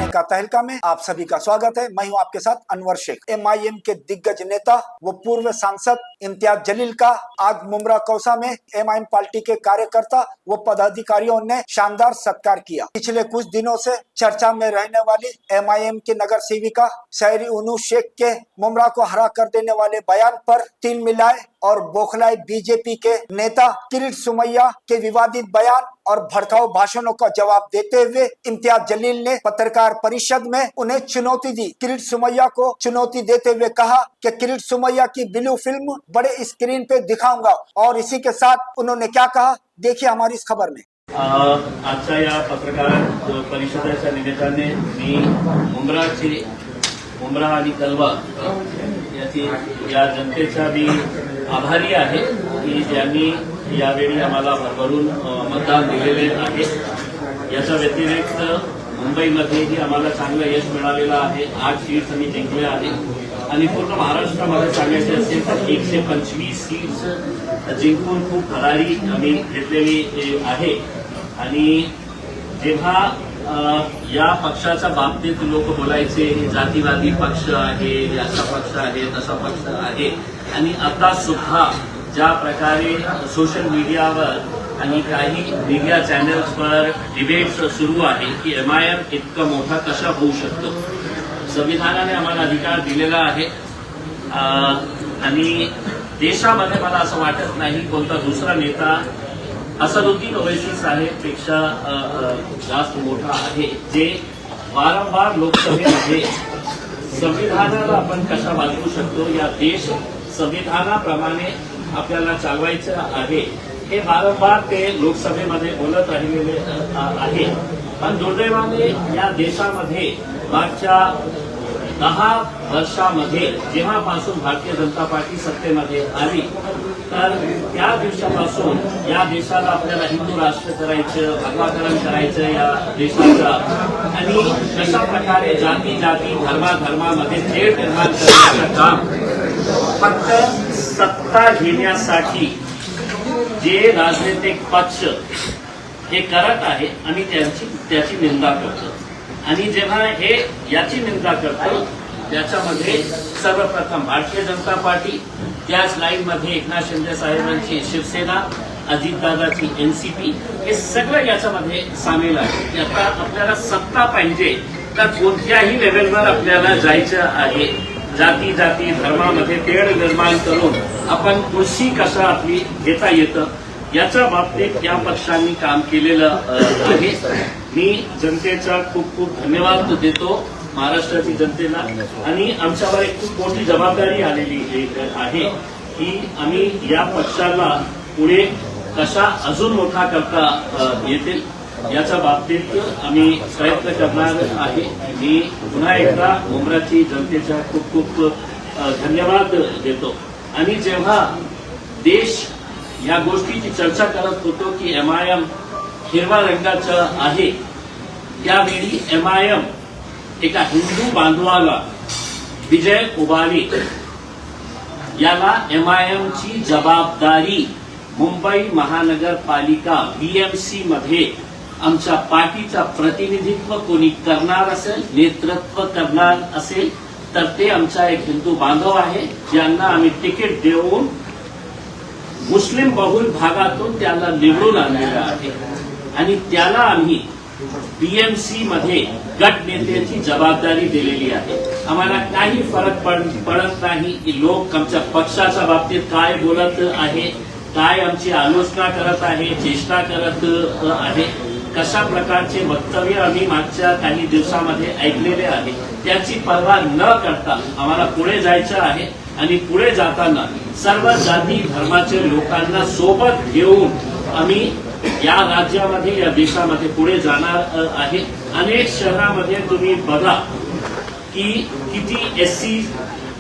तहलका तहलका में आप सभी का स्वागत है। मैं हूं आपके साथ अनवर शेख। एमआईएम के दिग्गज नेता व पूर्व सांसद इम्तियाज जलील का आज मुमरा कौसा में एमआईएम पार्टी के कार्यकर्ता व पदाधिकारियों ने शानदार सत्कार किया। पिछले कुछ दिनों से चर्चा में रहने वाली एमआईएम की नगर सेविका शायरी उनू शेख के मुमरा को हरा कर देने वाले बयान पर तिल मिलाए और बौखलाए बीजेपी के नेता किरीट सोमैया के विवादित बयान और भड़काऊ भाषणों का जवाब देते हुए इम्तियाज जलील ने पत्रकार परिषद में उन्हें चुनौती दी। किरीट सोमैया को चुनौती देते हुए कहा कि किरीट सोमैया की ब्लू फिल्म बड़े स्क्रीन पे दिखाऊंगा। और इसी के साथ उन्होंने क्या कहा, देखिए हमारी इस खबर में। आजच्या या पत्रकार परिषदेच्या निमित्ताने मी मुंब्रा आणि कलवा या जनतेचा मी आभारी आहे की ज्यांनी यावेळी आम्हाला भरभरून मतदान दिलेले आहे। याच्या व्यतिरिक्त मुंबईमध्येही आम्हाला चांगलं यश मिळालेलं आहे। 8 सीट्स आम्ही जिंकले आहे आणि पूर्ण महाराष्ट्रामध्ये सांगायचे असेल तर 125 सीट्स जिंकून खूप भरारी आम्ही घेतलेली आहे। आणि जेव्हा या पक्षाच्या बाबतीत लोक बोलायचे जातीवादी पक्ष आहे, याचा पक्ष आहे, तसा पक्ष आहे, आणि आता सुद्धा ज्या प्रकारे सोशल मीडियावर आणि काही मीडिया चॅनल्सवर डिबेट्स सुरू आहे की एमआयएम इतका मोठा कसा होऊ शकतो। संविधानाने आम्हाला अधिकार दिलेला आहे आणि देशामध्ये मला असं वाटत नाही कोणता दुसरा नेता असदुद्दीन ओवैसी साहेब पेक्षा जास्त मोठा आहे, जे वारंवार लोकसभेमध्ये संविधानाला आपण कसा वाचवू शकतो, या देश संविधानाप्रमाणे आपल्याला चालवायचं आहे, हे वारंवार ते लोकसभेमध्ये बोलत राहिलेले आहे। पण दुर्दैवाने या देशामध्ये मागच्या 10 वर्षामध्ये जेव्हापासून भारतीय जनता पार्टी सत्तेमध्ये आली तर त्या दिवसापासून या देशाला आपल्याला हिंदू राष्ट्र करायचं, भगवाकरण करायचं या देशाचं, आणि कशा प्रकारे जाती धर्मामध्ये तेढ निर्माण करण्याचं काम फक्त सत्ता घेण्यासाठी जे राजनैतिक पक्ष हे करत आहे आणि त्याची निंदा करतो। आणि जेव्हा हे याची निंदा करतो त्याच्यामध्ये सर्वप्रथम भारतीय जनता पार्टी, त्याच लाईनमध्ये एकनाथ शिंदे साहेबांची शिवसेना, अजितदादाची एनसीपी, हे सगळं याच्यामध्ये सामील आहे। आता आपल्याला सत्ता पाहिजे तर कोणत्याही लेव्हलवर आपल्याला जायचं आहे। जाती धर्मामध्ये तेढ निर्माण करून आपण कुर्सी कशा आपली घेता येतं याच्या बाबतीत या पक्षांनी काम केलेलं आहे। मी जनतेचा खूप खूप धन्यवाद देतो, महाराष्ट्रातील जनतेला, आणि आमच्यावर एक खूप मोठी जबाबदारी आलेली आहे की आम्ही या पक्षाला पुढे कशा अजून मोठा करता येतील याच्या बाबतीत आम्ही प्रयत्न करणार आहे। मी पुन्हा एकदा मुंब्राची जनतेचा खूप खूप धन्यवाद देतो। आणि जेव्हा देश या गोष्टीची चर्चा करत होतो की एमआयएम हिरवा रंगाचं आहे, त्यावेळी एमआयएम एका हिंदू बांधवाला विजय उबाली याला एमआयएमची जबाबदारी मुंबई महानगरपालिका बीएमसी मध्ये आमच्या पार्टीचं प्रतिनिधित्व कोणी करणार असेल, नेतृत्व करणार असेल तर ते आमचा एक हिंदू बांधव आहे, ज्यांना आम्ही तिकीट देऊन मुस्लिम बहुल भागातून त्याला निवडून आणलेलं आहे आणि त्याला आम्ही बीएमसी मध्ये गट नेत्याची जबाबदारी दिलेली आहे। आम्हाला काही फरक पडत नाही की लोक आमच्या पक्षाच्या बाबतीत काय बोलत आहे, काय आमची आलोचना करत आहे, चेष्टा करत आहे, कशा प्रकारचे वक्तव्य आम्ही मागच्या काही दिवसामध्ये ऐकलेले आहे, त्याची पर्वा न करता आम्हाला पुढे जायचं आहे। आणि पुढे जाताना सर्व जाती धर्माचे लोकांना सोबत घेऊन आम्ही या राज्यामध्ये या देशामध्ये पुढे जाणार आहे। अनेक शहरामध्ये तुम्ही बघा की किती एससी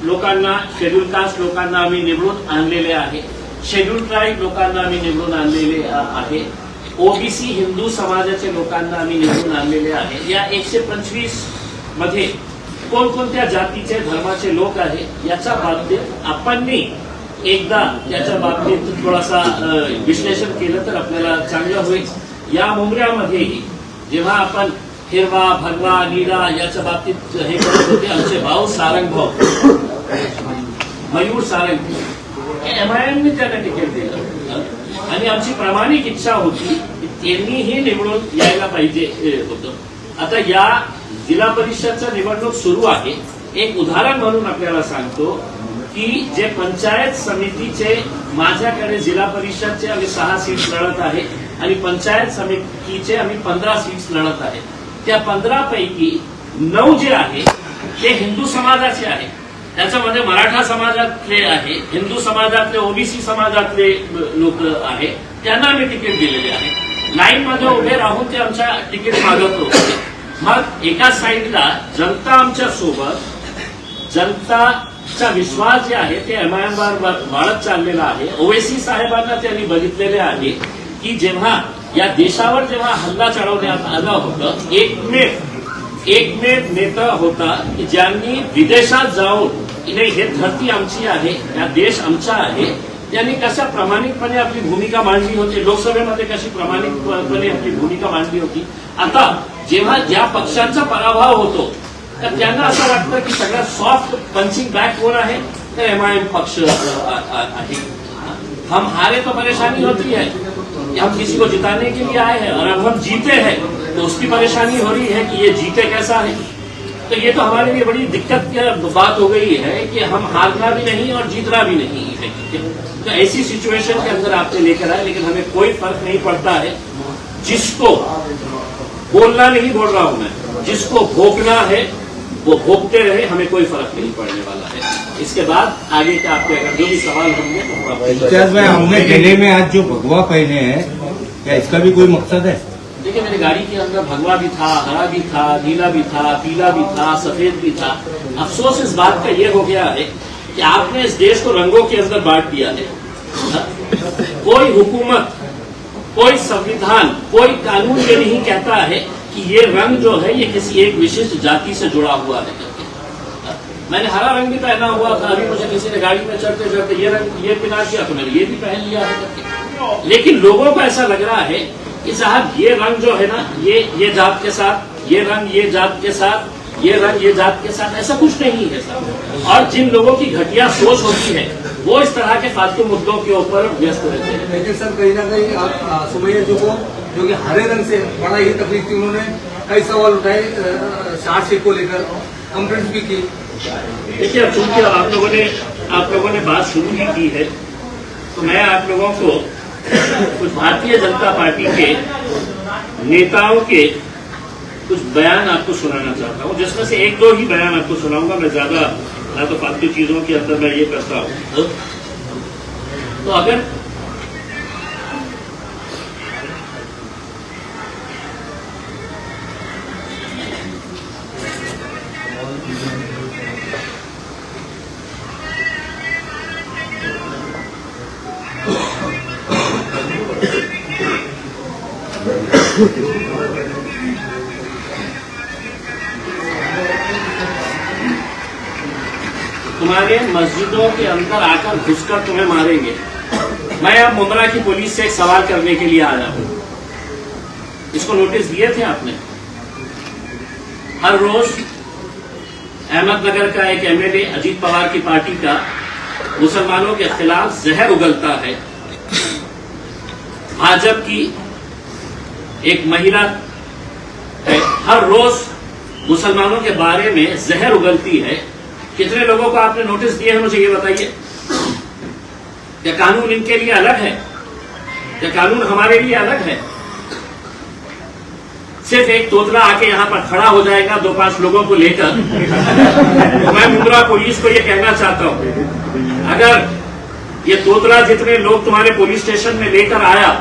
लोकांना, शेड्यूल कास्ट लोकांना आम्ही निवडून आणलेले आहे, शेड्यूल ट्राईब लोकांना आम्ही निवडून आणलेले आहे, ओबीसी हिंदू समाजाचे लोकांना आम्ही निवडून आणलेले आहे। या 125 मध्ये कोणकोणत्या जातीचे धर्माचे लोक आहेत याच्या बाबतीत आपण एकदा त्याच्या बाबतीत थोडासा विश्लेषण केलं तर आपल्याला चांगलं होईल। या मुंब्र्यामध्येही जेव्हा आपण हिरवा भगवा नीला याच्या बाबतीत हे करत होते आमचे भाऊ सारंग भाऊ मयूर सारंग हे MIM त्यांना तिकीट दिलं आणि आमची प्रामाणिक इच्छा होती की त्यांनीही निवडून यायला पाहिजे होतं। आता या जिल्हा परिषदचं निवडणूक सुरू आहे। एक उदाहरण म्हणून आपल्याला सांगतो की जे पंचायत समितीचे माझ्याकडे जिल्हा परिषदचे आम्ही 6 सीट्स लढत आहे आणि पंचायत समितीचे आम्ही 15 सीट्स लढत आहे। त्या 15 पैकी 9 जे आहे ते हिंदू समाजाचे आहे। त्याच्यामध्ये मराठा समाजातले आहे, हिंदू समाजातले OBC समाजातले लोक आहे, त्यांना आम्ही तिकीट दिलेले आहे। लाईन मध्ये उभे राहून ते आमच्या तिकीट मागत होते। मग एका साईडला जनता आमच्या सोबत, जनताचा विश्वास जे आहे ते MIM वर वाढत चाललेला आहे। OWC साहेबांना त्यांनी बघितलेले आहे की जेव्हा या देशावर जेव्हा हल्ला चढवण्यात आला होता, एकमेव नेता होता की ज्यांनी विदेशात जाऊन नाही हे धरती आमची आहे, हा देश आमचा आहे, त्यांनी कशा प्रामाणिकपणे आपली भूमिका मांडली होती, लोकसभेमध्ये कशी प्रामाणिकपणे आपली भूमिका मांडली होती। आता जेव्हा ज्या पक्षांचा पराभव होतो तर त्यांना असं वाटतं की सगळ्यात सॉफ्ट पंचिंग बॅक कोण आहे तर MIM पक्ष आहे। हम हारे तो परेशानी होती है, हम किसी को जिताने के लिए आए हैं और अब हम जीते हैं तो उसकी परेशानी हो रही है कि ये जीते कैसा है। तो ये तो हमारे लिए बड़ी दिक्कत की बात हो गई है कि हम हारना भी नहीं और जीतना भी नहीं है। तो ऐसी सिचुएशन के अंदर आपने लेकर आए, लेकिन हमें कोई फर्क नहीं पड़ता है। जिसको बोलना नहीं बोल रहा हूं मैं, जिसको भोगना है वो भोगते रहे, हमें कोई फर्क नहीं पड़ने वाला है। इसके बाद आगे का आपके अगर जो भी सवाल होंगे हमने गले में आज जो भगवा पहने हैं, क्या इसका भी कोई मकसद है? देखिए मेरी गाड़ी के अंदर भगवा भी था, हरा भी था, नीला भी था, पीला भी था, सफेद भी था। अफसोस इस बात का ये हो गया है कि आपने इस देश को रंगों के अंदर बांट दिया है। कोई हुकूमत, कोई संविधान, कोई कानून ये नहीं कहता है कि ये रंग जो है ये किसी एक विशिष्ट जाति से जुड़ा हुआ है। मैंने हरा रंग भी पहना हुआ था, अभी मुझे किसी ने गाड़ी में चढ़ते चढ़ते ये रंग ये पहना दिया तो मैंने ये भी पहन लिया है। लेकिन लोगों को ऐसा लग रहा है कि साहब ये रंग जो है ना ये जात के साथ, ये रंग ये जात के साथ, ये रंग ये जात के साथ, ऐसा कुछ नहीं है साहब। और जिन लोगों की घटिया सोच होती है वो इस तरह के फालतू मुद्दों के ऊपर व्यस्त रहते हैं। लेकिन सर कहीं ना कहीं आप सुमैया जी को जो कि हरे रंग से बड़ा ही तकलीफ थी, उन्होंने कई सवाल उठाए चार्जशीट को लेकर, कंप्लेंट भी की। देखिए अब चूंकि आप लोगों ने बात शुरू ही की है तो मैं आप लोगों को कुछ भारतीय जनता पार्टी के नेताओं के कुछ बयान आपको सुनाना चाहता हूं, जिसमें से 1-2 ही बयान आपको सुनाऊंगा। मैं ज्यादा ना तो फालतू चीजों के अंदर मैं ये करता हूं। तो अगर तुम्हारे मस्जिदों के अंदर आकर घुसकर तुम्हें मारेंगे। मैं अब मुमरा की पुलिस से एक सवाल करने के लिए आया हूं। इसको नोटिस दिए थे आपने? हर रोज अहमदनगर का एक MLA अजीत पवार की पार्टी का मुसलमानों के खिलाफ जहर उगलता है। भाजपा की एक महिला है, हर रोज मुसलमानों के बारे में जहर उगलती है। कितने लोगों को आपने नोटिस दिए हैं मुझे ये बताइए? क्या कानून इनके लिए अलग है? क्या कानून हमारे लिए अलग है? सिर्फ एक तोतला आके यहां पर खड़ा हो जाएगा 2-5 लोगों को लेकर। तो मैं मुमरा पुलिस को ये कहना चाहता हूं, अगर ये तोतला जितने लोग तुम्हारे पुलिस स्टेशन में लेकर आया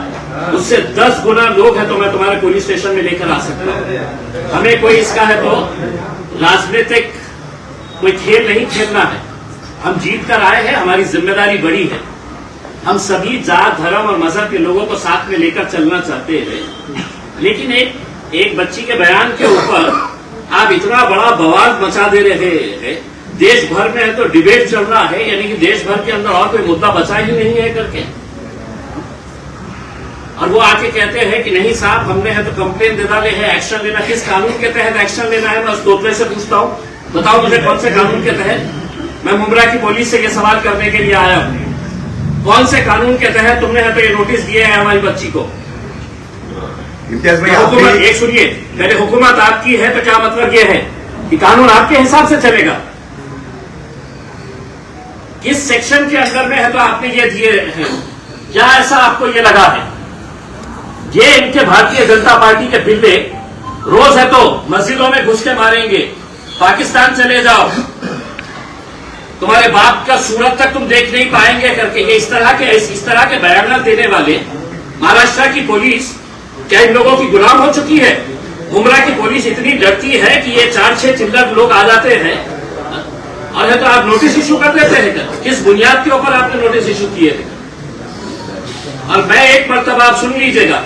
उससे 10 गुना लोग हैं तो मैं तुम्हारे पुलिस स्टेशन में लेकर आ सकता हूं। हमें कोई इसका है तो राजनीतिक कोई खेल नहीं खेलना है। हम जीत कर आए हैं, हमारी जिम्मेदारी बड़ी है। हम सभी जात धर्म और मजहब के लोगों को साथ में लेकर चलना चाहते हैं। लेकिन एक बच्ची के बयान के ऊपर आप इतना बड़ा बवाल मचा दे रहे हैं। देश भर में है तो डिबेट चल रहा है, यानी कि देश भर के अंदर और कोई मुद्दा बचा ही नहीं है करके। और वो आके कहते हैं कि नहीं साहब हमने है तो कंप्लेन दे डाले है, एक्शन लेना। किस कानून के तहत एक्शन लेना है? मैं उस तोतले से पूछता हूँ, बताओ मुझे कौन से कानून के तहत। मैं मुंब्रा की पुलिस से ये सवाल करने के लिए आया हूँ, कौन से कानून के तहत तुमने है तो ये नोटिस दिए है हमारी बच्ची को? इम्तियाज भाई हुकूमत, एक सुनिए, पहले हुकूमत आपकी है तो क्या मतलब ये है कि कानून आपके हिसाब से चलेगा? किस सेक्शन के अंदर में है तो आपने ये दिए हैं? क्या ऐसा आपको ये लगा है? ये इनके भारतीय जनता पार्टी के बिल्ले रोज है तो मस्जिदों में घुस के मारेंगे, पाकिस्तान चले जाओ, तुम्हारे बाप का सूरत तक तुम देख नहीं पाएंगे करके ये इस तरह के बयान देने वाले महाराष्ट्र की पुलिस क्या इन लोगों की गुलाम हो चुकी है? मुंब्रा की पुलिस इतनी डरती है कि ये 4-6 चिल्लर लोग आ जाते हैं और है तो आप नोटिस इशू कर देते हैं। किस बुनियाद के ऊपर आपने नोटिस इशू किए थे? और मैं एक मर्तबा आप सुन लीजिएगा,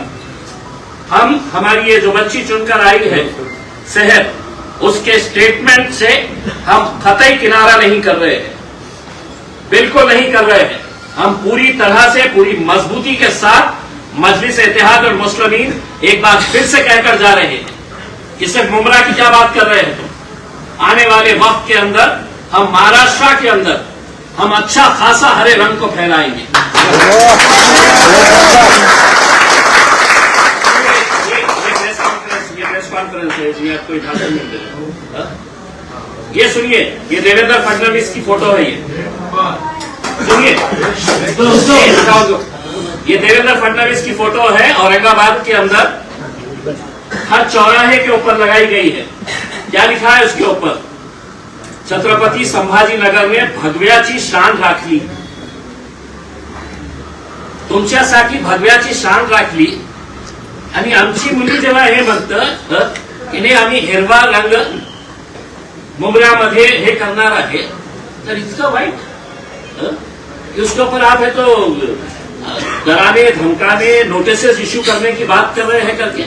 हमारी ये जो बच्ची चुनकर आई है सेहत, उसके स्टेटमेंट से हम कतई किनारा नहीं कर रहे हैं, बिल्कुल नहीं कर रहे हैं। हम पूरी तरह से पूरी मजबूती के साथ मजलिस इत्तेहाद और मुस्लिमीन एक बार फिर से कहकर जा रहे हैं कि सिर्फ मुंब्रा की क्या बात कर रहे हैं तुम। आने वाले वक्त के अंदर हम महाराष्ट्र के अंदर हम अच्छा खासा हरे रंग को फैलाएंगे। ये प्रेस कॉन्फ्रेंस है, इसमें आप कोई भाषण नहीं दे रहे। ये सुनिए, ये देवेंद्र फडणवीस की फोटो है, ये सुनिए, ये देवेंद्र फडणवीस की फोटो है, औरंगाबाद के अंदर हर चौराहे के ऊपर लगाई गई है। क्या लिखा है उसके ऊपर? छत्रपती संभाजी नगर में भगव्याची शान राखली। तुमच्यासाठी भगव्याची शान राखली आणि आमची मुली जेव्हा हे म्हणतं की नाही आम्ही हिरवा रंग मुंब्र्यामध्ये हे करणार आहे, तर इतकं वाईट? उसके ऊपर आप है तो डराने धमकाने नोटिसेस इश्यू करने की बात कर रहे हैं करके।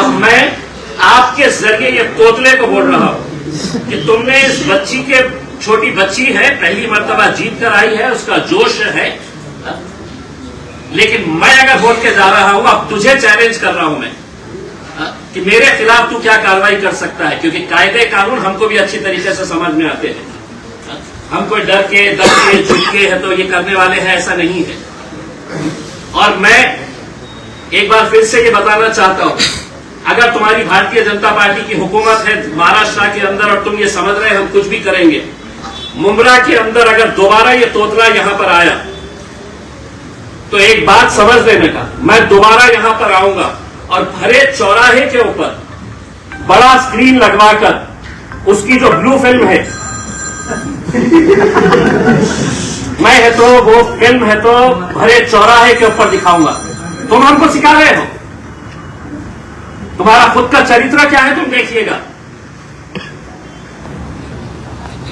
अब मैं आपके जरिए ये तोतले को बोल रहा हूं कि तुमने इस बच्ची के, छोटी बच्ची है, पहली मर्तबा जीत कर आई है, उसका जोश है, लेकिन मैं अगर बोल के जा रहा हूं, अब तुझे चैलेंज कर रहा हूं मैं कि मेरे खिलाफ तू क्या कार्रवाई कर सकता है, क्योंकि कायदे कानून हमको भी अच्छी तरीके से समझ में आते हैं। हम कोई डर के झुक के है तो ये करने वाले हैं, ऐसा नहीं है। और मैं एक बार फिर से ये बताना चाहता हूं, अगर तुम्हारी भारतीय जनता पार्टी की हुकूमत है महाराष्ट्र के अंदर और तुम ये समझ रहे हम कुछ भी करेंगे, मुंब्रा के अंदर अगर दोबारा ये तोतला यहां पर आया तो एक बात समझ लेने का, मैं दोबारा यहां पर आऊंगा और भरे चौराहे के ऊपर बड़ा स्क्रीन लगवाकर उसकी जो ब्लू फिल्म है मैं है तो वो फिल्म है तो भरे चौराहे के ऊपर दिखाऊंगा। तुम हमको सिखा रहे हो, तुम्हारा खुद का चरित्र क्या है तुम देखिएगा।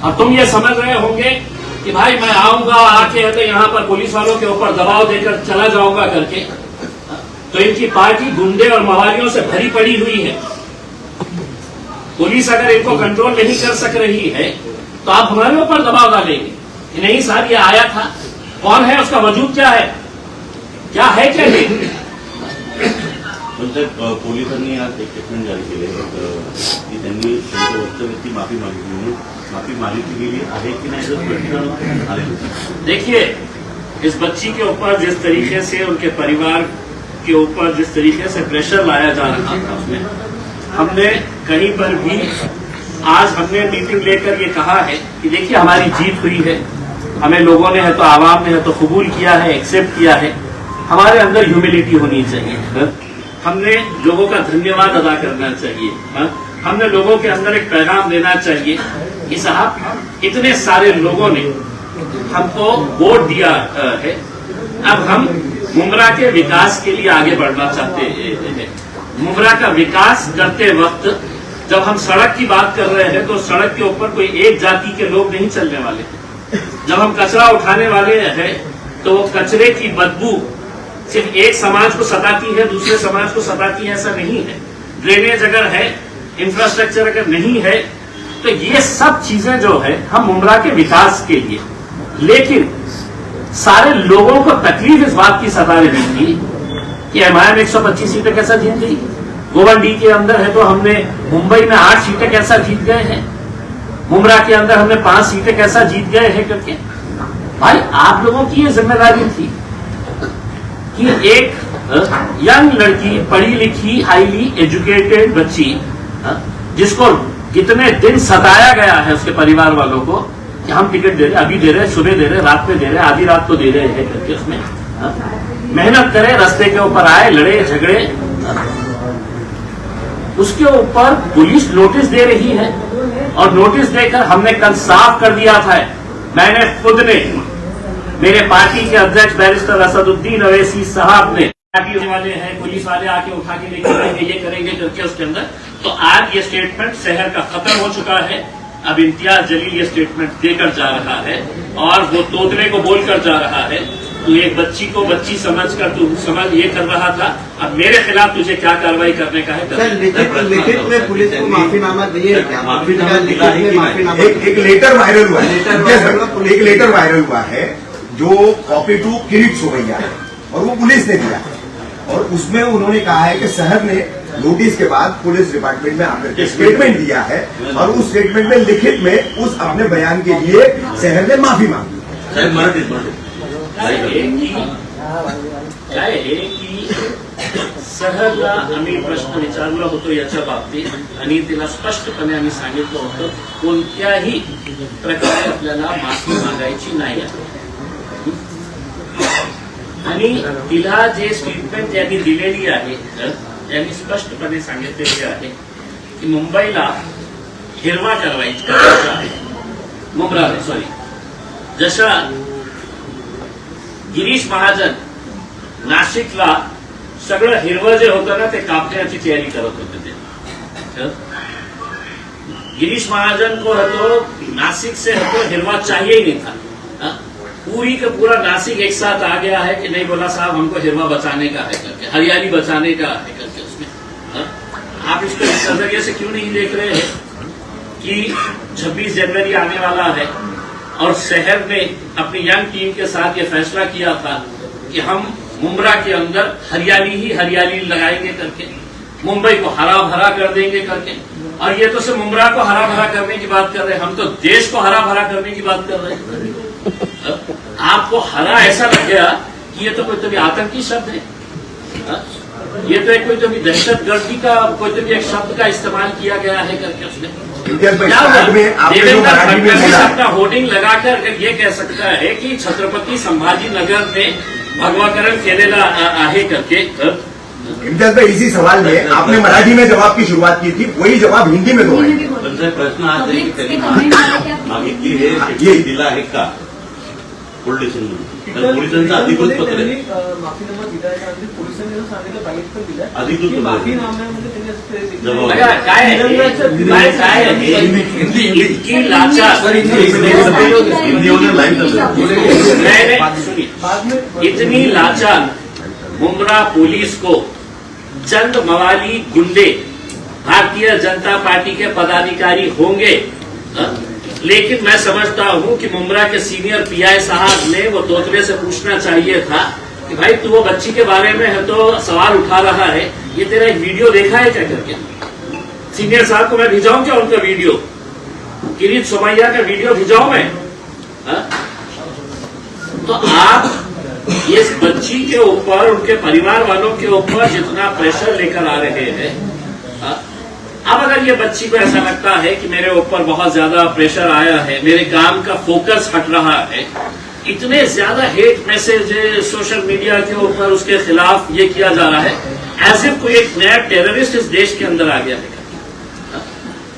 और तुम ये समझ रहे होंगे कि भाई मैं आऊंगा, आके है तो यहां पर पुलिस वालों के ऊपर दबाव देकर चला जाऊंगा करके, तो इनकी पार्टी गुंडे और मवालियों से भरी पड़ी हुई है। पुलिस अगर इनको कंट्रोल नहीं कर सक रही है तो आप हमारे ऊपर दबाव डालेंगे कि नहीं साहब ये आया था, कौन है, उसका वजूद क्या है, क्या है क्या ये? पोलिसांनी आज एक स्टेटमेंट जारी केले की त्यांनी त्यांच्या वक्तव्याची माफी मागितली, म्हणून माफी मागितली गेली आहे की नाही जर प्रश्न आले। देखिए, इस बच्ची के ऊपर जिस तरीके से उनके परिवार के ऊपर जिस तरीके से प्रेशर लाया जा रहा था, उसमें हमने कहीं पर भी आज हमने मीटिंग लेकर ये कहा है कि देखिए हमारी जीत हुई है, हमें लोगों ने है तो आवाम ने है तो कबूल किया है, एक्सेप्ट किया है, हमारे अंदर ह्यूमिलिटी होनी चाहिए, हमने लोगों का धन्यवाद अदा करना चाहिए, हमने लोगों के अंदर एक पैगाम देना चाहिए कि साहब इतने सारे लोगों ने हमको वोट दिया है, अब हम मुंब्रा के विकास के लिए आगे बढ़ना चाहते हैं। मुंब्रा का विकास करते वक्त जब हम सड़क की बात कर रहे हैं तो सड़क के ऊपर कोई एक जाति के लोग नहीं चलने वाले। जब हम कचरा उठाने वाले हैं तो वो कचरे की बदबू सिर्फ एक समाज को सताती है, दूसरे समाज को सताती है, ऐसा नहीं है। ड्रेनेज अगर है, इंफ्रास्ट्रक्चर अगर नहीं है, तो ये सब चीजें जो है हम मुंब्रा के विकास के लिए, लेकिन सारे लोगों को तकलीफ इस बात की सता रही थी कि एमआईएम 125 सीटें कैसा जीत गई, गोवंडी के अंदर है तो हमने मुंबई में 8 सीटें कैसा जीत गए हैं, मुमरा के अंदर हमने 5 सीटें कैसा जीत गए हैं करके। भाई आप लोगों की ये जिम्मेदारी थी कि एक यंग लड़की, पढ़ी लिखी, हाईली एजुकेटेड बच्ची, जिसको कितने दिन सताया गया है उसके परिवार वालों को कि हम टिकट दे रहे, अभी दे रहे, सुबह दे रहे, रात में दे रहे, आधी रात को दे रहे हैं करके, उसमें मेहनत करे, रास्ते के ऊपर आए, लड़े झगड़े, उसके ऊपर पुलिस नोटिस दे रही है। और नोटिस देकर हमने कल साफ कर दिया था, मैंने खुद ने, मेरे पार्टी के अध्यक्ष बैरिस्टर असदुद्दीन अवैसी साहब ने, पार्टी वाले हैं, पुलिस वाले आके उठा के लेके जाएंगे, ये करेंगे करके उसके अंदर। तो आज ये स्टेटमेंट शहर का खत्म हो चुका है। अब इम्तियाज जलील ये स्टेटमेंट देकर जा रहा है और वो तोतले को बोलकर जा रहा है, तू एक बच्ची को बच्ची समझकर तू समझ ये कर रहा था, अब मेरे खिलाफ तुझे क्या कार्रवाई करने का है सर, लिखित में पुलिस को माफीनामा दिए क्या? एक लेटर वायरल हुआ है, एक लेटर वायरल हुआ है जो कॉपी टू किरीट सोमैया है और वो पुलिस ने दिया है। और उसमें उन्होंने कहा है कि शहर ने नोटिस के बाद पुलिस डिपार्टमेंट में आकर स्टेटमेंट दिया है और उस स्टेटमेंट में लिखित में उस अपने बयान के लिए शहर ने माफी मांगी। काय आहे की सहजला आम्ही प्रश्न विचारला होतो याच्या बाबतीत आणि तिला स्पष्टपणे आम्ही सांगितलं होतं कोणत्याही प्रकारे आपल्याला माफी मागायची नाही आहे। आणि तिला जे स्टेटमेंट त्यांनी दिलेली आहे त्यांनी स्पष्टपणे सांगितलेले आहे की मुंबईला हिरवा करायचा आहे, मुंब्रा सॉरी, जशा गिरीश महाजन नाशिकला सगळं हिरवं जे होतं ना ते कापण्याची तयारी करत होते ते। गिरीश महाजन को है तो नासिक से है तो हिरवा चाहिए ही नहीं था, पूरी का पूरा नासिक एक साथ आ गया है कि नहीं, बोला साहब हमको हिरवा बचाने का है करके, हरियाली बचाने का है करके उसमें। आप इसको इस नजरिए से क्यों नहीं देख रहे हैं कि 26 जनवरी आने वाला है और शहर ने अपनी यंग टीम के साथ ये फैसला किया था कि हम मुंब्रा के अंदर हरियाली ही हरियाली लगाएंगे करके, मुंबई को हरा भरा कर देंगे करके। और ये तो सिर्फ मुंब्रा को हरा भरा करने की बात कर रहे हैं, हम तो देश को हरा भरा करने की बात कर रहे हैं। आपको हरा ऐसा लग गया कि ये तो कोई तभी आतंकी शब्द है, ये तो कोई तभी दहशतगर्दी का कोई तभी एक शब्द का इस्तेमाल किया गया है करके उसने। देवेंद्र फडणवीस अपना होर्डिंग लगाकर ये कह सकता है कि छत्रपति संभाजी नगर में भगवाकरण केलेला आहे करके। इम्तियाज भाई, इसी सवाल में आपने मराठी में जवाब की शुरुआत की थी, वही जवाब हिंदी में दो है। पण साहेब प्रश्न आज आहे की त्यांनी मागितली हे शिक्षण दिलं आहे का पोलीस स्टेशनमध्ये? तर पोलिसांचं अधिकृत पत्र आहे, माफीनामा दिला आहे, पोलिसांनी सांगितलं बाईक पण दिलं अधिकृत पत्र आहे। माफीनाम्यामध्ये त्यांनी काय इतकी लाचार, हिंदीमध्ये लाईव्ह चालू, इतनी लाचार मुंब्रा पुलिस को चंद मवाली गुंडे भारतीय जनता पार्टी के पदाधिकारी होंगे। लेकिन मैं समझता हूं कि मुंब्रा के सीनियर पीआई साहब ने वो तोतले से पूछना चाहिए था कि भाई तू वो बच्ची के बारे में है तो सवाल उठा रहा है, ये तेरा एक वीडियो देखा है क्या करके। सीनियर साहब को मैं भिजाऊं क्या उनका वीडियो, किरीट सोमैया का वीडियो भिजाऊं मैं? तो आप इस बच्ची के ऊपर, उनके परिवार वालों के ऊपर जितना प्रेशर लेकर आ रहे हैं, अब अगर ये बच्ची को ऐसा लगता है कि मेरे ऊपर बहुत ज्यादा प्रेशर आया है, मेरे काम का फोकस हट रहा है, इतने ज्यादा हेट मैसेज सोशल मीडिया के ऊपर उसके खिलाफ ये किया जा रहा है, एज इफ कोई एक नया टेररिस्ट इस देश के अंदर आ गया है।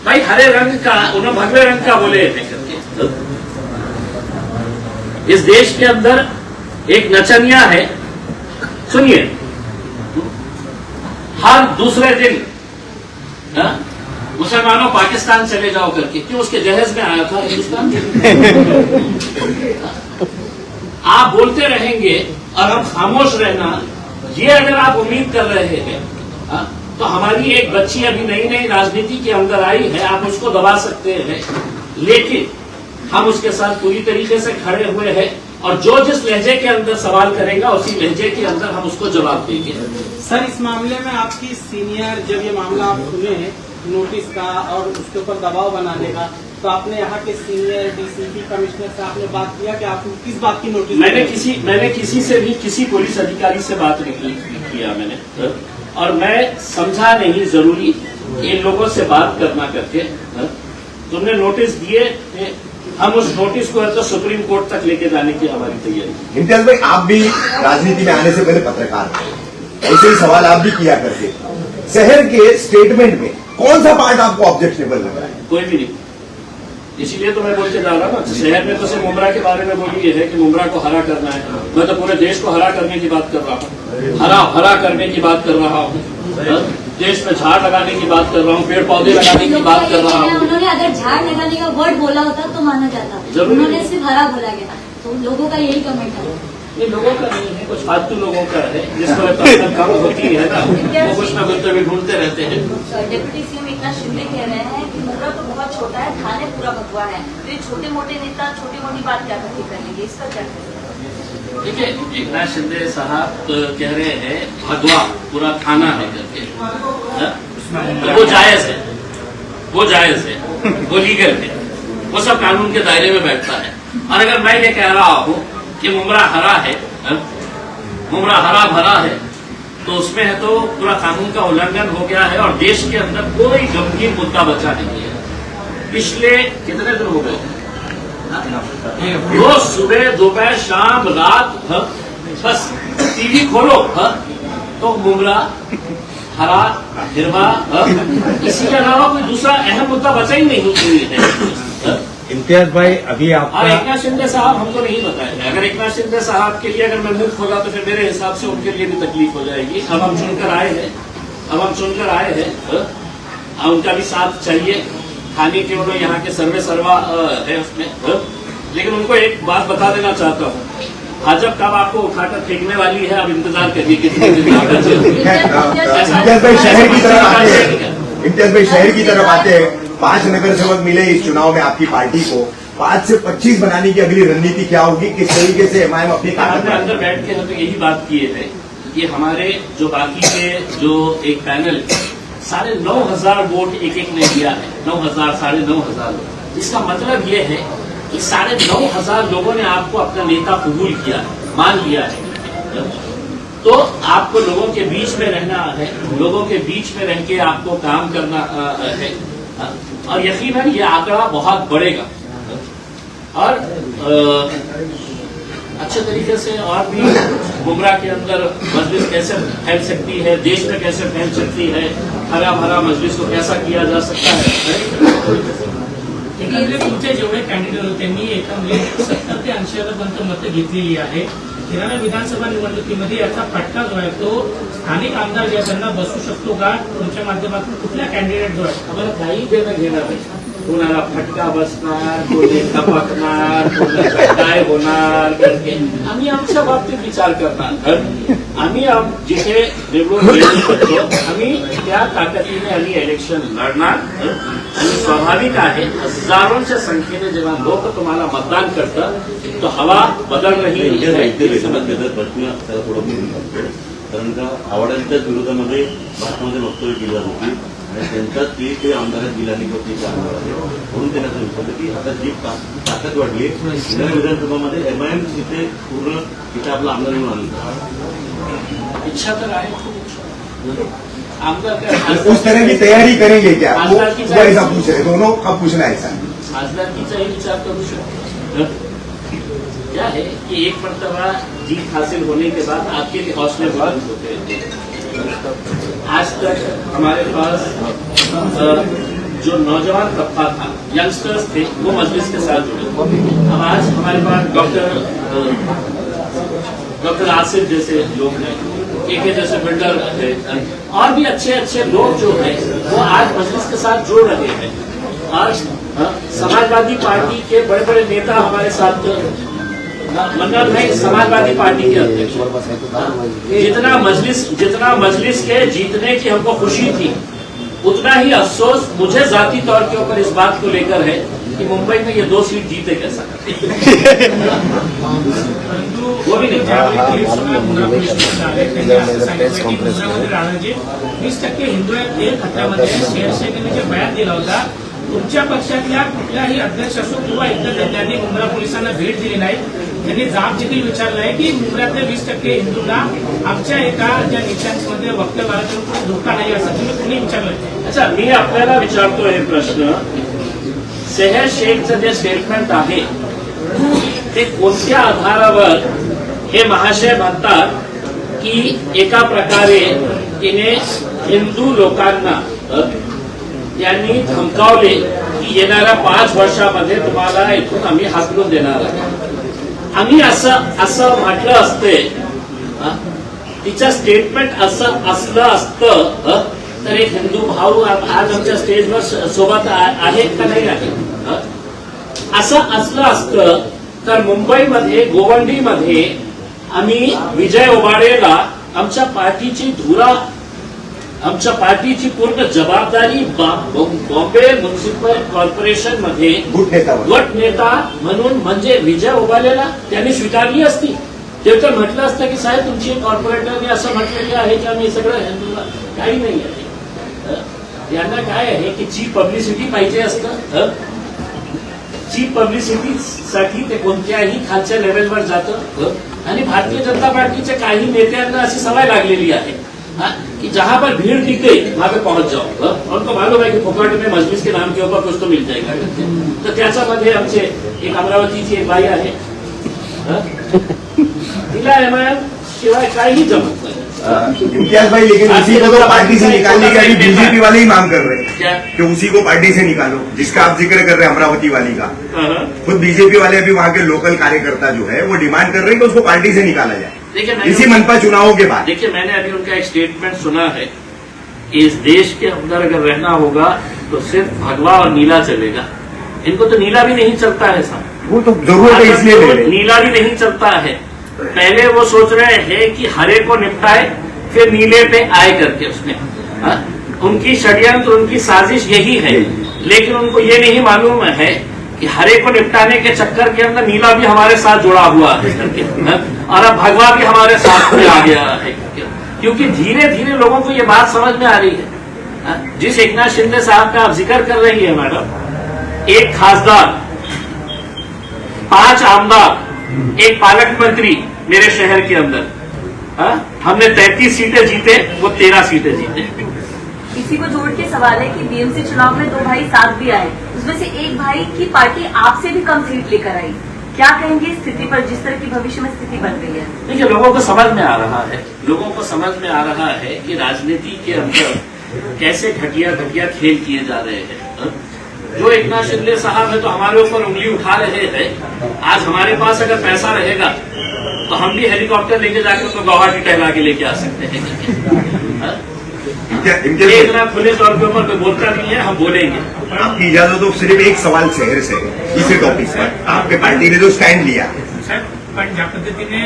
भाई हरे रंग का, उन्होंने भगवे रंग का बोले हैं करके। इस देश के अंदर एक नचनिया है, सुनिए, हर दूसरे दिन मुसलमानों पाकिस्तान चले जाओ करके, क्यों उसके जहेज में आया था हिंदुस्तान। आप बोलते रहेंगे और हम खामोश रहना, ये अगर आप उम्मीद कर रहे हैं तो हमारी एक बच्ची अभी नई नई राजनीति के अंदर आई है, आप उसको दबा सकते हैं, लेकिन हम उसके साथ पूरी तरीके से खड़े हुए हैं और जो जिस लहजे के अंदर सवाल करेगा उसी लहजे के अंदर हम उसको जवाब देंगे। सर, इस मामले में आपकी सीनियर, जब ये मामला आप सुने नोटिस का और उसके ऊपर दबाव बनाने का, तो आपने यहाँ के सीनियर डीसीपी कमिश्नर से आपने बात किया कि आपको किस बात की नोटिस? मैंने किसी से भी, किसी पुलिस अधिकारी से बात नहीं किया मैंने, और मैं समझा नहीं जरूरी इन लोगों से बात करना करके। तुमने नोटिस दिए, हम उस नोटिस को तो सुप्रीम कोर्ट तक लेके जाने की हमारी तैयारी। इम्तियाज भाई, आप भी राजनीति में आने से पहले पत्रकार थे, ऐसे ही सवाल आप भी किया करते। शहर के स्टेटमेंट में कौन सा पार्ट आपको ऑब्जेक्शनेबल लग रहा है? कोई भी नहीं, इसीलिए तो मैं बोलते जा रहा हूँ ना। शहर में तो सिर्फ मुमरा के बारे में बोली है कि मुमरा को हरा करना है, मैं तो पूरे देश को हरा करने की बात कर रहा हूँ, हरा करने की बात कर रहा हूँ, देश में झाड़ लगाने की बात कर रहा हूँ, पेड़ पौधे लगाने की बात कर रहा हूँ। उन्होंने अगर झाड़ लगाने का वर्ड बोला होता तो माना जाता, उन्होंने सिर्फ हरा बोला गया, तो लोगों का यही कमेंट है। ये लोगों का नहीं है, कुछ फालतू लोगों का है, जिसको काम होती है ना, वो कुछ ना कुछ तो भी ढूंढते रहते हैं। डिप्टी सीएम एकनाथ शिंदे कह रहे हैं कि मुमरा तो बहुत छोटा है, थाने पूरा भगवा है, तो ये छोटे मोटे नेता छोटी मोटी बात क्या करके कर लेंगे, इसका क्या करेंगे? देखिए, एकनाथ शिंदे साहब कह रहे हैं भगवा पूरा थाना है करके, तो वो जायज है, वो जायज है, वो लीगल है, वो सब कानून के दायरे में बैठता है। और अगर मैं ये कह रहा हूँ कि मुमरा हरा है, मुमरा हरा भरा है, तो उसमें है तो पूरा कानून का उल्लंघन हो गया है और देश के अंदर कोई गंभीर मुद्दा बचा नहीं है। पिछले कितने दिन हो गए, रोज सुबह दोपहर शाम रात, बस टीवी खोलो तो मुमरा हरा हिरवा, इसी के अलावा कोई दूसरा अहम मुद्दा बचा ही नहीं है। इम्तियाज भाई, अभी और आपका एकनाथ शिंदे साहब हमको नहीं बताया। अगर एकनाथ शिंदे साहब के लिए अगर मैं मुक्त होगा तो फिर मेरे हिसाब से उनके लिए भी तकलीफ हो जाएगी। अब हम चुनकर आए हैं, उनका भी साथ चाहिए, खाने के वो यहाँ के सर्वे सर्वा है उसमें। लेकिन उनको एक बात बता देना चाहता हूँ, भाजपा कब आपको उठाकर फेंकने वाली है, अब इंतजार करिए कितने दिन। इम्तियाज भाई शहर की तरफ आते हैं, इम्तियाज भाई शहर की तरफ आते हैं। 5 नगर सेवक मिले इस चुनाव में आपकी पार्टी को, 5 से 25 बनाने की अगली रणनीति क्या होगी, किस तरीके से एमआईएम अपनी हमने अंदर बैठ के हम तो यही बात किए थे कि हमारे जो बाकी के जो एक पैनल 9,500 वोट एक ने दिया है, 9,000 9,500। इसका मतलब ये है कि 9,500 लोगों ने आपको अपना नेता कबूल किया है, मान लिया है। तो आपको लोगों के बीच में रहना है, लोगों के बीच में रह के आपको काम करना है, और यकीनन ये आंकड़ा बहुत बढ़ेगा और अच्छे तरीके से। और भी मुमरा के अंदर मजलिस कैसे फैल सकती है, देश में कैसे फैल सकती है, हरा भरा मजलिस को कैसा किया जा सकता है। तुमचे जेवढे कॅन्डिडेट होते त्यांनी एकंदरीत 70 ते 80,000 मतं घेतलेली आहे। किराणा विधानसभा निवडणुकीमध्ये याचा फटका जो आहे तो स्थानिक आमदार जे त्यांना बसू शकतो का? तुमच्या माध्यमातून कुठल्या कॅन्डिडेट जो आहे आम्हाला काही देणं घेणार नाही, कोणाला फटका बसणार, कोणी टपकणार, कोणाला काय होणार करके आम्ही आमच्या बाबतीत विचार करणार। आम्ही जिथे निवडून येऊ शकतो आम्ही त्या ताकदीने आम्ही इलेक्शन लढणार। आणि स्वाभाविक आहे, हजारोंच्या संख्येने जेव्हा लोक तुम्हाला मतदान करतात तो हवा बदल रही है। कारण का आवाडांच्याच विरोधामध्ये भाषणामध्ये वक्तव्य केली जात होती आणि त्यांचा ते आमदारात दिलाने किंवा ते आमदार आहे म्हणून त्यांना असं विचारलं की आता जी ताकद वाढली आहे विधानसभामध्ये एमआयएम इथे पूर्ण इथे आपला आमदार म्हणून आणलं। इच्छा तर आहे खूप, आमदार उस तरह की तैयारी करेंगे क्या? वो खासदारकी ऐसा पूछ रहे दोनों, कब पूछना है ऐसा? खासदारकीचाही विचार करू शकतो। क्या है कि एक मर्तबा जीत हासिल होने के बाद आपके लिए हौसले बुलंद होते हैं। आज तक हमारे पास जो नौजवान तबका था, यंगस्टर्स थे, वो मजलिस के साथ जुड़े। अब आज हमारे पास डॉक्टर आसिफ जैसे लोग हैं, के जैसे बिल्डर है, और भी अच्छे अच्छे लोग जो हैं वो आज मजलिस के साथ जुड़ रहे हैं। आज समाजवादी पार्टी के बड़े बड़े नेता हमारे साथ, मन्नत भाई समाजवादी पार्टी के अध्यक्ष, जितना मजलिस के जीतने की हमको खुशी थी उतना ही अफसोस मुझे जाती तौर के ऊपर इस बात को लेकर है कि मुंबई में ये 2 सीट जीते कैसा परंतु वो भी नहीं ज्यावेळी मुंब्रा पोलीस स्टेशनला आले त्यांनी असं सांगितलं की मुंब्रामध्ये राहणारे 20% हिंदू आहेत ते खटल्यामध्ये शेरसेनेने जे बयान दिला होता तुमच्या पक्षातल्या कुठल्याही अध्यक्ष असो किंवा इतर नेत्यांनी मुंब्रा पोलिसांना भेट दिली नाही. त्यांनी जाब देखील विचारलाय की मुंब्र्यातल्या 20% हिंदूंना आमच्या एका ज्या नेत्यांमध्ये वक्तव्यातून धोका नाही असं तुम्ही कोणी विचारलंय. अच्छा, मी आपल्याला विचारतो हे प्रश्न. सेहर शेखचं जे स्टेटमेंट आहे ते कोणत्या आधारावर हे महाशय म्हणतात की एका प्रकारे तिने हिंदू लोकांना यांनी धमकावले की येणाऱ्या 5 वर्षामध्ये तुम्हाला इथून आम्ही हाकलून देणार आहे. आम्ही असं म्हटलं असते, तिचं स्टेटमेंट असं असलं असतं तर एक हिंदू भाऊ आज आमच्या स्टेजवर सोबत आहेत का नाही आहे. असं असलं असतं तर मुंबईमध्ये गोवंडीमध्ये आम्ही विजय ओबाडेला आमच्या पार्टीची धुरा, आमच्या पार्टीची पूर्ण जबाबदारी बॉम्बे म्युनिसिपल कॉर्पोरेशन मध्ये गट नेता म्हणून म्हणजे विजय ओबाडेला त्यांनी स्वीकारली असती. ते तर म्हटलं असतं की साहेब तुमची कॉर्पोरेटरने असं म्हटलेलं आहे की आम्ही सगळं हिंदूला काही नाही आहे. त्यांना काय आहे की चीप पब्लिसिटी पाहिजे असतं. चीप पब्लिसिटीसाठी ते कोणत्याही खालच्या लेवलवर जातं आणि भारतीय जनता पार्टीच्या काही नेत्यांना अशी सवय लागलेली आहे कि जहां पर भीड़ दिख गई वहां पे पहुंच जाओ. उनको मालूम है कि फोकाट में मजलिस के नाम के ऊपर कुछ तो मिल जाएगा. तर त्याच्यामध्ये आमचे एक अमरावतीची एक बाई आहे, तिला एमआयएम शिवाय काही जमत नाही. इम्तियाज भाई, लेकिन उसी को तो पार्टी से निकालने के अभी बीजेपी वाले ही मांग कर रहे हैं कि उसी को पार्टी से निकालो, जिसका आप जिक्र कर रहे हैं अमरावती वाली का. खुद बीजेपी वाले अभी वहाँ के लोकल कार्यकर्ता जो है वो डिमांड कर रहे हैं कि उसको पार्टी से निकाला जाए इसी मनपा चुनावों के बाद. देखिए, मैंने अभी उनका एक स्टेटमेंट सुना है कि इस देश के अंदर अगर रहना होगा तो सिर्फ भगवा और नीला चलेगा. इनको तो नीला भी नहीं चलता है साहब. वो तो जरूरत है इसलिए नीला भी नहीं चलता है. पहले वो सोच रहे हैं कि हरे को निपटाए फिर नीले पे आए करके उसने. उनकी षड्यंत्र, उनकी साजिश यही है. लेकिन उनको ये नहीं मालूम है कि हरे को निपटाने के चक्कर के अंदर नीला भी हमारे साथ जुड़ा हुआ है और अब भगवा भी हमारे साथ में आ गया है. क्योंकि धीरे धीरे लोगों को ये बात समझ में आ रही है. जिस एकनाथ शिंदे साहब का आप जिक्र कर रही है मैडम, एक खासदार, 5 आमदार, एक पालक मंत्री मेरे शहर के अंदर. हमने 33 सीटें जीते, वो 13 सीटें जीते. इसी को जोड़ के सवाल है कि बीएमसी चुनाव में 2 भाई साथ भी आए, उसमें से एक भाई की पार्टी आपसे भी कम सीट लेकर आई. क्या कहेंगे इस स्थिति पर, जिस तरह की भविष्य में स्थिति बन रही है? देखिए, लोगों को समझ में आ रहा है, लोगों को समझ में आ रहा है कि राजनीति के अंदर कैसे घटिया घटिया खेल किए जा रहे हैं. जो एकनाथ शिंदे साहब है तो हमारे ऊपर उंगली उठा रहे हैं. आज हमारे पास अगर पैसा रहेगा तो हम भी हेलीकॉप्टर लेके जाकर उनको गुवाहाटी टहला के लेके आ सकते हैं. इतना खुले तौर के ऊपर कोई बोलता नहीं है, हम बोलेंगे. आपकी इजाजत तो सिर्फ एक सवाल शहर से इसी टॉपिक पर, आपके पार्टी ने जो स्टँड लिया पण ज्या पद्धतीने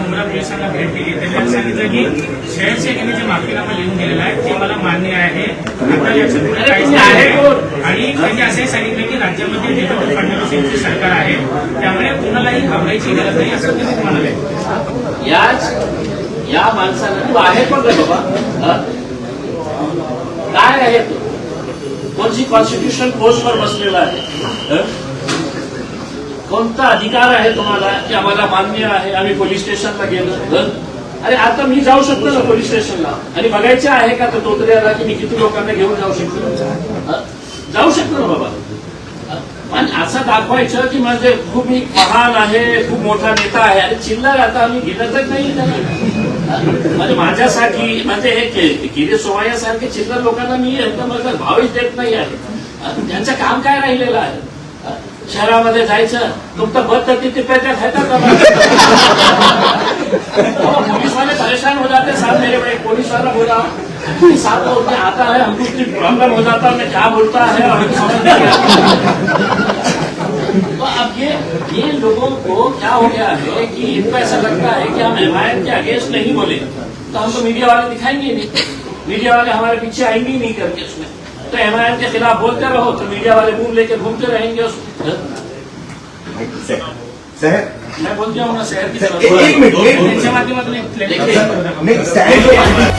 मुंब्रा पोलिसांना भेट दिली त्यांनी सांगितलं की शहर शेखने जे माफीनामा लिहून दिलेला आहे ते मला मान्य आहे. आता याचं पुढे काहीच नाही आहे. आणि त्यांनी असंही सांगितलं की राज्यामध्ये देवेंद्र फडणवीस यांची सरकार आहे, त्यामुळे कुणालाही घाबरायची गरज नाही असं त्यांनी म्हणाले. या माणसाला तू आहे पण रे बाबा, काय आहे तू? कोणती कॉन्स्टिट्यूशन पोस्टवर बसलेला आहे? कोणता अधिकार आहे तुम्हाला की आम्हाला मान्य आहे आम्ही पोलीस स्टेशनला गेलो? अरे आता मी जाऊ शकतो ना पोलीस स्टेशनला आणि बघायचं आहे का तो तोतऱ्याला की मी किती लोकांना घेऊन जाऊ शकतो? जाऊ शकतो ना बाबा. पण असं दाखवायचं की म्हणजे खूप मी महान आहे, खूप मोठा नेता आहे. अरे चिल्लर आता आम्ही घेतच नाही म्हणजे माझ्यासाठी म्हणजे हे किरे सोमय्यासारखे चिल्लर लोकांना मी एकदम भावच देत नाही आहे. त्यांचं काम काय राहिलेलं आहे? शहरामध्ये जायचं, तुमचं बद तिथे पैदल है का? पुलिस वाले परेशान हो जाते. साहब मेरे भाई पुलिस वाला बोला साहब तो आता है, हमको कुछ प्रॉब्लम हो जाता है, मैं क्या बोलता है और समझ नहीं आता. तो अब ये लोगों को क्या हो गया है कि इनको ऐसा लगता है कि हम एमआईएम के अगेंस्ट नहीं बोले तो हमको मीडिया वाले दिखाएंगे नहीं, मीडिया वाले हमारे पीछे आएंगे ही नहीं करके उसमें. तो एमआईएम के खिलाफ बोलते रहो तो मीडिया वाले मुंह लेके घूमते रहेंगे शहर मैं बोलती हूँ ना शहर की एक मिनट त्यांच्या माध्यमातून एक नहीं स्टैंड